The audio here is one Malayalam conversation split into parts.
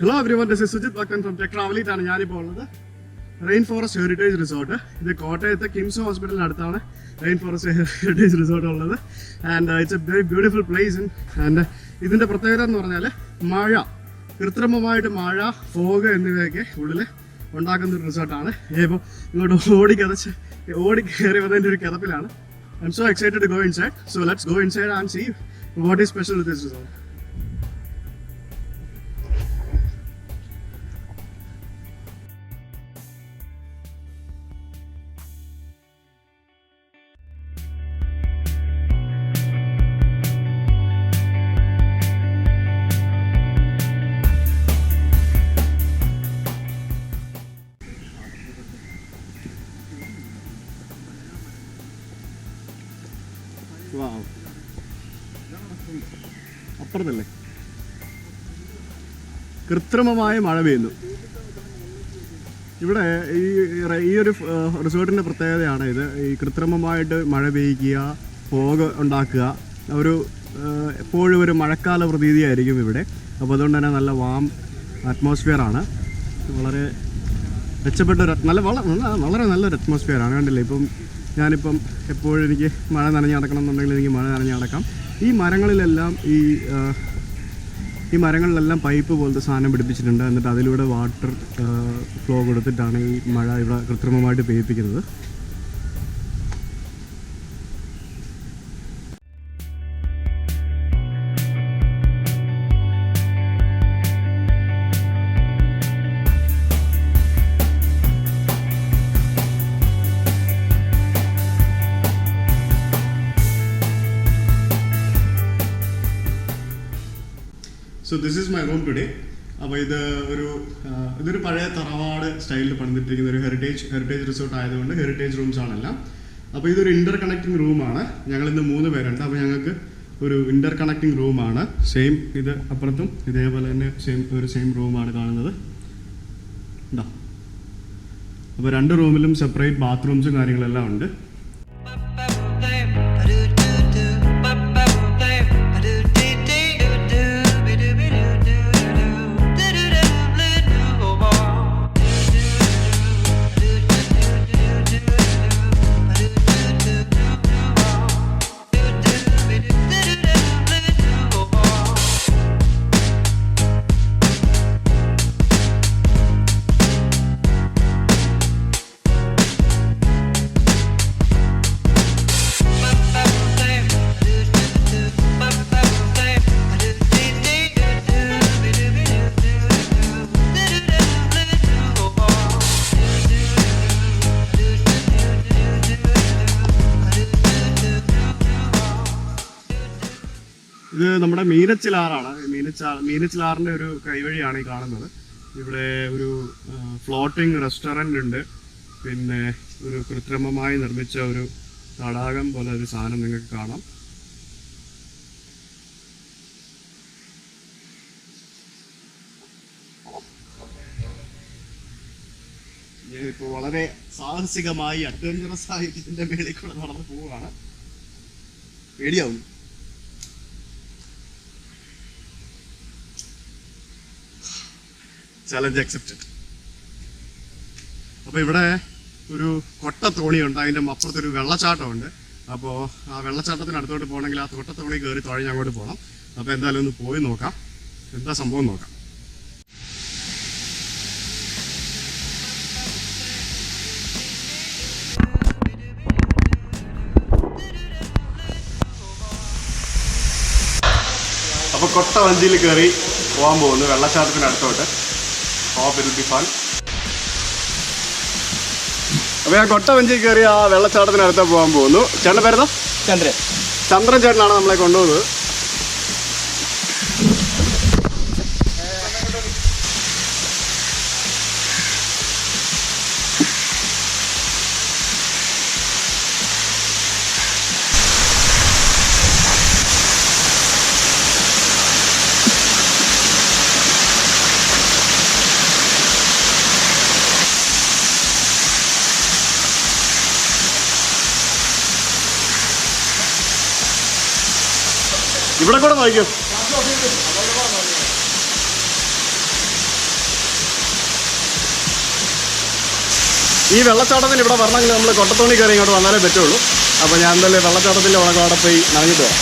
Hello everyone, this is Sujit Bhaktan from Tech Travel. ഞാനിപ്പോൾ ഉള്ളത് റെയിൻ ഫോറസ്റ്റ് ഹെറിറ്റേജ് റിസോർട്ട്. ഇത് കോട്ടയത്തെ കിംസ് ഹോസ്പിറ്റലിന് അടുത്താണ് റെയിൻ ഫോറസ്റ്റ് ഹെറിറ്റേജ് റിസോർട്ട് ഉള്ളത്. And it's A very beautiful place. And ഇതിൻ്റെ പ്രത്യേകത എന്ന് പറഞ്ഞാൽ മഴ, കൃത്രിമമായിട്ട് മഴ, ഫോഗ് എന്നിവയൊക്കെ ഉള്ളിൽ ഉണ്ടാക്കുന്ന ഒരു റിസോർട്ടാണ്. ഇപ്പോൾ ഇങ്ങോട്ട് ഓടി കയറി വന്നതിൻ്റെ ഒരു കിടപ്പിലാണ്. I am so excited to go inside. So let's go inside and see what is special with this resort. അപ്പുറത്തല്ലേ കൃത്രിമമായ മഴ പെയ്യുന്നു. ഇവിടെ ഈ ഒരു റിസോർട്ടിൻ്റെ പ്രത്യേകതയാണ് ഇത്. ഈ കൃത്രിമമായിട്ട് മഴ പെയ്യിക്കുക, ഫോഗ് ഉണ്ടാക്കുക, എപ്പോഴും ഒരു മഴക്കാല പ്രതീതിയായിരിക്കും ഇവിടെ. അപ്പോൾ അതുകൊണ്ട് തന്നെ നല്ല വാം അറ്റ്മോസ്ഫിയറാണ്. വളരെ മെച്ചപ്പെട്ട വളരെ നല്ലൊരു അറ്റ്മോസ്ഫിയറാണ്. കണ്ടില്ലേ, ഞാനിപ്പം എപ്പോഴും എനിക്ക് മഴ നനഞ്ഞ് നടക്കണം എന്നുണ്ടെങ്കിൽ എനിക്ക് മഴ നനഞ്ഞ് നടക്കാം. ഈ മരങ്ങളിലെല്ലാം പൈപ്പ് പോലത്തെ സാധനം പിടിപ്പിച്ചിട്ടുണ്ട്. എന്നിട്ട് അതിലൂടെ വാട്ടർ ഫ്ലോ കൊടുത്തിട്ടാണ് ഈ മഴ ഇവിടെ കൃത്രിമമായിട്ട് പെയ്യിപ്പിക്കുന്നത്. So this is my room today. അപ്പോൾ ഇതൊരു പഴയ തറവാട് സ്റ്റൈലിൽ പണിതിട്ടിരിക്കുന്ന ഒരു ഹെറിറ്റേജ് റിസോർട്ട് ആയതുകൊണ്ട് ഹെറിറ്റേജ് റൂംസ് ആണെല്ലാം. അപ്പോൾ ഇതൊരു ഇൻ്റർ കണക്റ്റിംഗ് റൂമാണ്. ഞങ്ങളിന്ന് 3 പേരുണ്ട്. അപ്പോൾ ഞങ്ങൾക്ക് ഒരു ഇൻ്റർ കണക്റ്റിംഗ് റൂമാണ്. സെയിം ഇത് അപ്പുറത്തും ഇതേപോലെ തന്നെ സെയിം റൂമാണ് കാണുന്നത്. ഉണ്ടോ? അപ്പോൾ 2 റൂമിലും സെപ്പറേറ്റ് ബാത്റൂംസും കാര്യങ്ങളെല്ലാം ഉണ്ട്. ഇത് നമ്മുടെ മീനച്ചിലാറാണ്. മീനച്ചിലാറിൻ്റെ ഒരു കൈവഴിയാണ് ഈ കാണുന്നത്. ഇവിടെ ഒരു ഫ്ലോട്ടിംഗ് റെസ്റ്റോറൻ്റ് ഉണ്ട്. പിന്നെ ഒരു കൃത്രിമമായി നിർമ്മിച്ച ഒരു തടാകം പോലെ ഒരു സാധനം നിങ്ങൾക്ക് കാണാം. ഇപ്പോൾ വളരെ സാഹസികമായി അഡ്വഞ്ചറസ് ആയി ഇതിൻ്റെ മേളിൽ കൂടെ നടന്നു പോവുകയാണ്. പേടിയാവും. Challenge accepted. അപ്പോൾ ഇവിടെ ഒരു കൊട്ടത്തോണിയുണ്ട്. അതിൻ്റെ അപ്പുറത്തൊരു വെള്ളച്ചാട്ടമുണ്ട്. അപ്പോൾ ആ വെള്ളച്ചാട്ടത്തിന് അടുത്തോട്ട് പോകണമെങ്കിൽ ആ കൊട്ടത്തോണി കയറി തുഴഞ്ഞ് അങ്ങോട്ട് പോകണം. അപ്പോൾ എന്തായാലും ഒന്ന് പോയി നോക്കാം, എന്താ സംഭവം നോക്കാം. അപ്പോൾ കൊട്ട വഞ്ചിയിൽ കയറി പോകാൻ പോകുന്നു വെള്ളച്ചാട്ടത്തിന് അടുത്തോട്ട്. ഫൺ. അപ്പോൾ ഞാൻ കൊട്ട വഞ്ചി കയറി ആ വെള്ളച്ചാട്ടത്തിനടുത്ത് പോകാൻ പോകുന്നു. ചേട്ടൻ്റെ പേരെന്താ? ചന്ദ്രൻ ചേട്ടനാണ് നമ്മളെ കൊണ്ടുപോകുന്നത്. ഇവിടെ കൂടെ നോക്കിയോ. ഈ വെള്ളച്ചാട്ടത്തിന് ഇവിടെ വരണമെങ്കിൽ നമ്മൾ കൊട്ടത്തോണി കയറി ഇങ്ങോട്ട് വന്നാലേ പറ്റുള്ളൂ. അപ്പോൾ ഞാൻ എന്തായാലും വെള്ളച്ചാട്ടത്തിൻ്റെ അവിടെ പോയി നനഞ്ഞിട്ട് വരാം.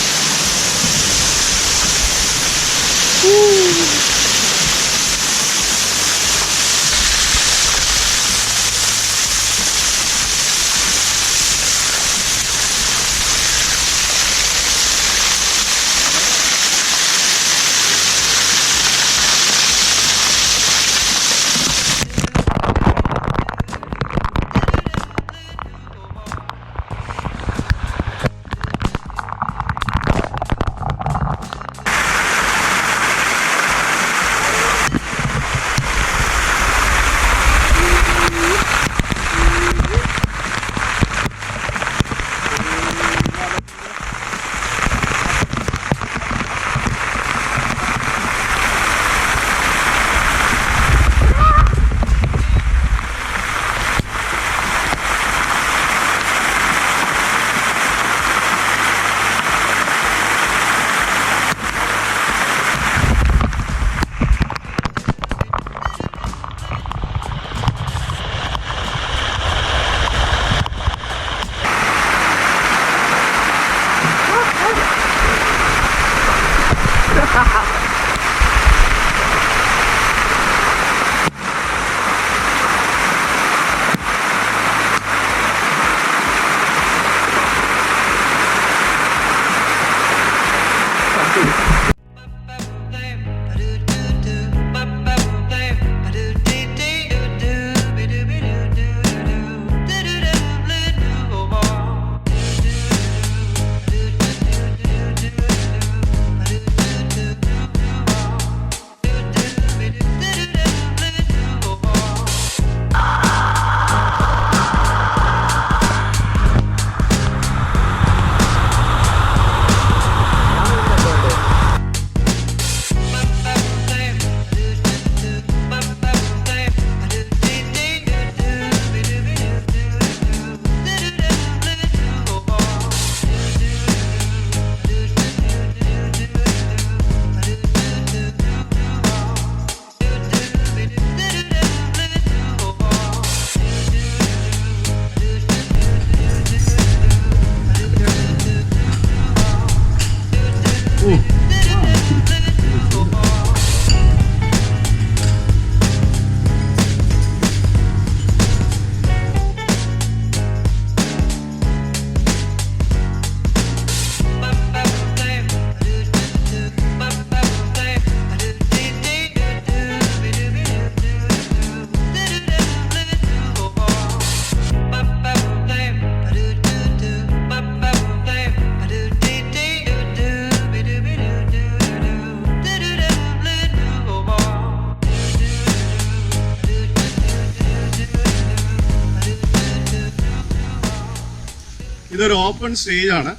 ഇതൊരു ഓപ്പൺ സ്റ്റേജ് ആണ്.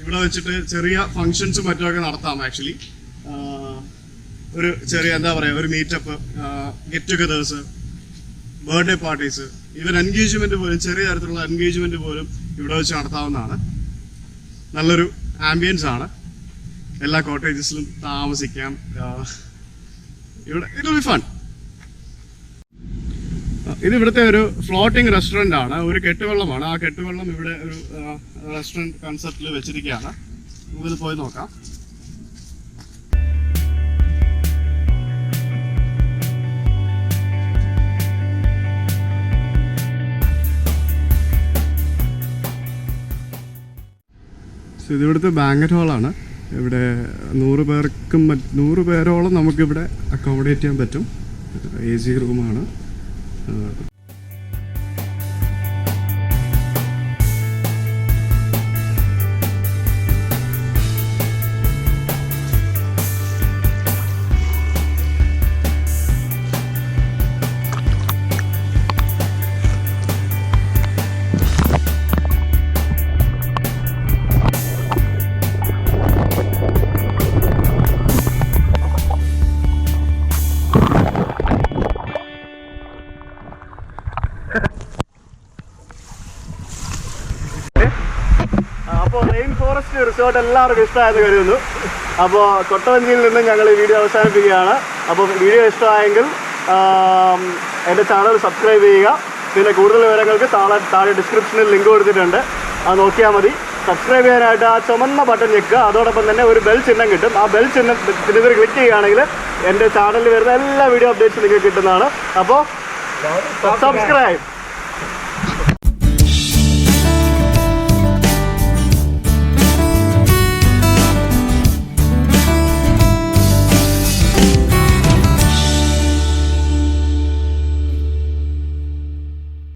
ഇവിടെ വെച്ചിട്ട് ചെറിയ ഫങ്ഷൻസും മറ്റുമൊക്കെ നടത്താം. ആക്ച്വലി ഒരു ചെറിയ എന്താ പറയുക, ഒരു meetup, get togethers, birthday parties, even engagement പോലും, ചെറിയ തരത്തിലുള്ള എൻഗേജ്മെന്റ് പോലും ഇവിടെ വെച്ച് നടത്താവുന്നതാണ്. നല്ലൊരു ആംബിയൻസ് ആണ്. എല്ലാ കോട്ടേജസിലും താമസിക്കാം. ഇവിടെ ഇറ്റ് വിൽ ബി ഫൺ. ഇത് ഇവിടുത്തെ ഒരു ഫ്ലോട്ടിംഗ് റെസ്റ്റോറൻ്റ് ആണ്. ഒരു കെട്ടുവെള്ളമാണ്. ആ കെട്ടുവെള്ളം ഇവിടെ ഒരു റെസ്റ്റോറൻറ്റ് കൺസെപ്റ്റിൽ വെച്ചിരിക്കുകയാണ്. നമുക്കിത് പോയി നോക്കാം. ഇത് ഇവിടുത്തെ ബാങ്കറ്റ് ഹാളാണ്. ഇവിടെ 100 പേരോളം നമുക്കിവിടെ അക്കോമഡേറ്റ് ചെയ്യാൻ പറ്റും. AC റൂമാണ്. അപ്പോൾ റെയിൻ ഫോറസ്റ്റ് റിസോർട്ട് എല്ലാവർക്കും ഇഷ്ടമായെന്ന് കരുതുന്നു. അപ്പോൾ കൊട്ടവഞ്ചിയിൽ നിന്ന് ഞങ്ങൾ ഈ വീഡിയോ അവസാനിപ്പിക്കുകയാണ്. അപ്പോൾ വീഡിയോ ഇഷ്ടമായെങ്കിൽ എൻ്റെ ചാനൽ സബ്സ്ക്രൈബ് ചെയ്യുക. പിന്നെ കൂടുതൽ വിവരങ്ങൾക്ക് താഴെ ഡിസ്ക്രിപ്ഷനിൽ ലിങ്ക് കൊടുത്തിട്ടുണ്ട്, അത് നോക്കിയാൽ മതി. സബ്സ്ക്രൈബ് ചെയ്യാനായിട്ട് ആ ചുമന്ന ബട്ടൺ ഞെക്കുക. അതോടൊപ്പം തന്നെ ഒരു ബെൽ ചിഹ്നം കിട്ടും. ആ ബെൽ ചിഹ്നത്തിൽ ക്ലിക്ക് ചെയ്യുകയാണെങ്കിൽ എൻ്റെ ചാനലിൽ വരുന്ന എല്ലാ വീഡിയോ അപ്ഡേറ്റ്സും നിങ്ങൾക്ക് കിട്ടുന്നതാണ്. അപ്പോൾ സബ്സ്ക്രൈബ്.